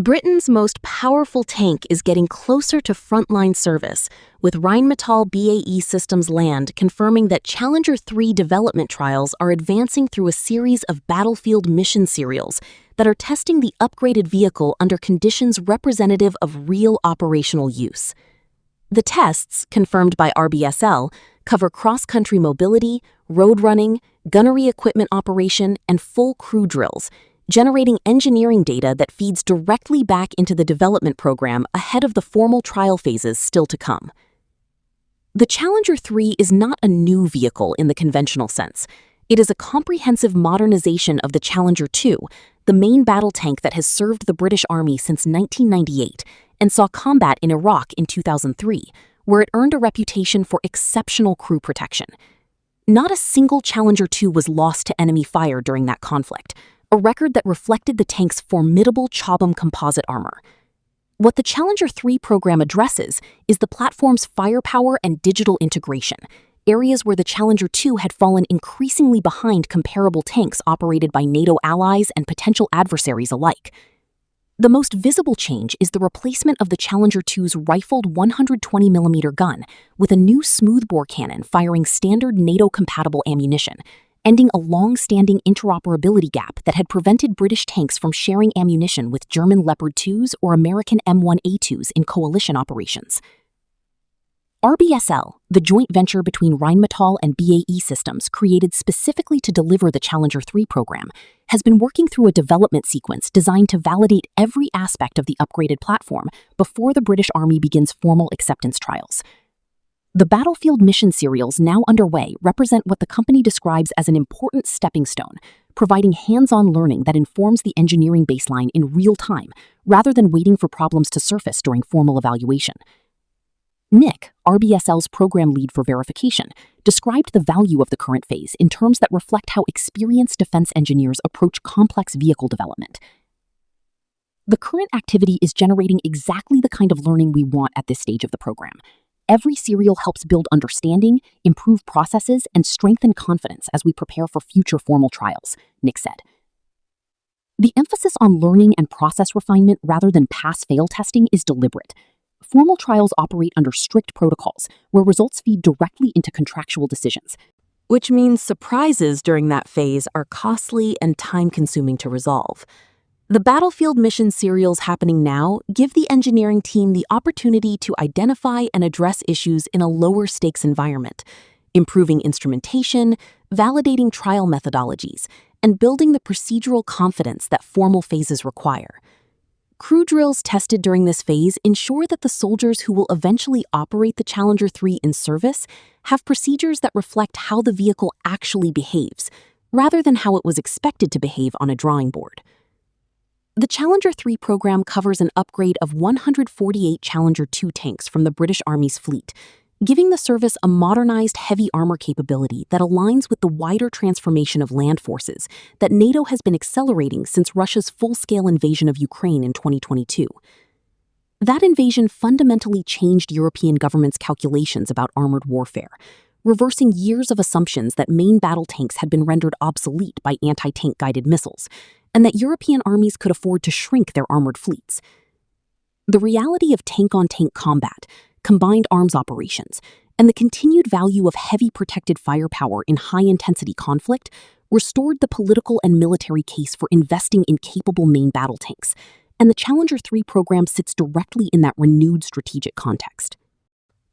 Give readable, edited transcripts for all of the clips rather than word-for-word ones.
Britain's most powerful tank is getting closer to frontline service, with Rheinmetall BAE Systems Land confirming that Challenger 3 development trials are advancing through a series of battlefield mission serials that are testing the upgraded vehicle under conditions representative of real operational use. The tests, confirmed by RBSL, cover cross-country mobility, road running, gunnery equipment operation, and full crew drills, generating engineering data that feeds directly back into the development program ahead of the formal trial phases still to come. The Challenger 3 is not a new vehicle in the conventional sense. It is a comprehensive modernization of the Challenger 2, the main battle tank that has served the British Army since 1998 and saw combat in Iraq in 2003, where it earned a reputation for exceptional crew protection. Not a single Challenger 2 was lost to enemy fire during that conflict, a record that reflected the tank's formidable Chobham composite armor. What the Challenger 3 program addresses is the platform's firepower and digital integration, areas where the Challenger 2 had fallen increasingly behind comparable tanks operated by NATO allies and potential adversaries alike. The most visible change is the replacement of the Challenger 2's rifled 120mm gun with a new smoothbore cannon firing standard NATO-compatible ammunition, ending a long-standing interoperability gap that had prevented British tanks from sharing ammunition with German Leopard 2s or American M1A2s in coalition operations. RBSL, the joint venture between Rheinmetall and BAE Systems created specifically to deliver the Challenger 3 program, has been working through a development sequence designed to validate every aspect of the upgraded platform before the British Army begins formal acceptance trials. The battlefield mission serials now underway represent what the company describes as an important stepping stone, providing hands-on learning that informs the engineering baseline in real time, rather than waiting for problems to surface during formal evaluation. Nick, RBSL's program lead for verification, described the value of the current phase in terms that reflect how experienced defense engineers approach complex vehicle development. The current activity is generating exactly the kind of learning we want at this stage of the program. Every serial helps build understanding, improve processes, and strengthen confidence as we prepare for future formal trials, Nick said. The emphasis on learning and process refinement rather than pass-fail testing is deliberate. Formal trials operate under strict protocols, where results feed directly into contractual decisions, which means surprises during that phase are costly and time-consuming to resolve. The battlefield mission serials happening now give the engineering team the opportunity to identify and address issues in a lower-stakes environment, improving instrumentation, validating trial methodologies, and building the procedural confidence that formal phases require. Crew drills tested during this phase ensure that the soldiers who will eventually operate the Challenger 3 in service have procedures that reflect how the vehicle actually behaves, rather than how it was expected to behave on a drawing board. The Challenger 3 program covers an upgrade of 148 Challenger 2 tanks from the British Army's fleet, giving the service a modernized heavy armor capability that aligns with the wider transformation of land forces that NATO has been accelerating since Russia's full-scale invasion of Ukraine in 2022. That invasion fundamentally changed European governments' calculations about armored warfare, reversing years of assumptions that main battle tanks had been rendered obsolete by anti-tank guided missiles, and that European armies could afford to shrink their armored fleets. The reality of tank-on-tank combat, combined arms operations, and the continued value of heavy protected firepower in high-intensity conflict restored the political and military case for investing in capable main battle tanks, and the Challenger 3 program sits directly in that renewed strategic context.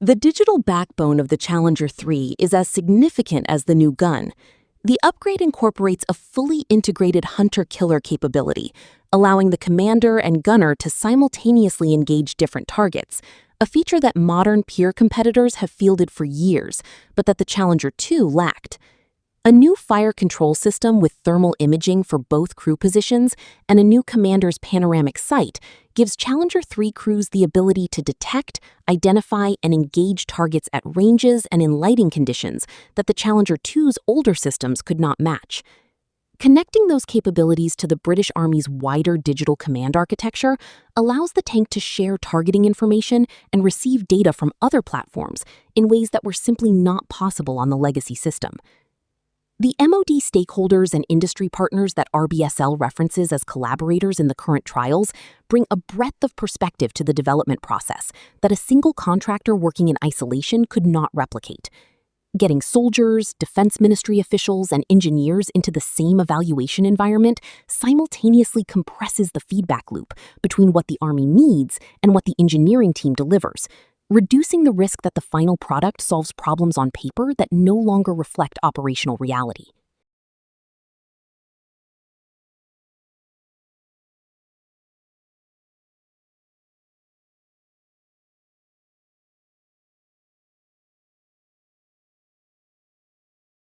The digital backbone of the Challenger 3 is as significant as the new gun. The upgrade incorporates a fully integrated hunter-killer capability, allowing the commander and gunner to simultaneously engage different targets, a feature that modern peer competitors have fielded for years, but that the Challenger 2 lacked. A new fire control system with thermal imaging for both crew positions and a new commander's panoramic sight gives Challenger 3 crews the ability to detect, identify, and engage targets at ranges and in lighting conditions that the Challenger 2's older systems could not match. Connecting those capabilities to the British Army's wider digital command architecture allows the tank to share targeting information and receive data from other platforms in ways that were simply not possible on the legacy system. The MOD stakeholders and industry partners that RBSL references as collaborators in the current trials bring a breadth of perspective to the development process that a single contractor working in isolation could not replicate. Getting soldiers, defense ministry officials, and engineers into the same evaluation environment simultaneously compresses the feedback loop between what the Army needs and what the engineering team delivers, reducing the risk that the final product solves problems on paper that no longer reflect operational reality.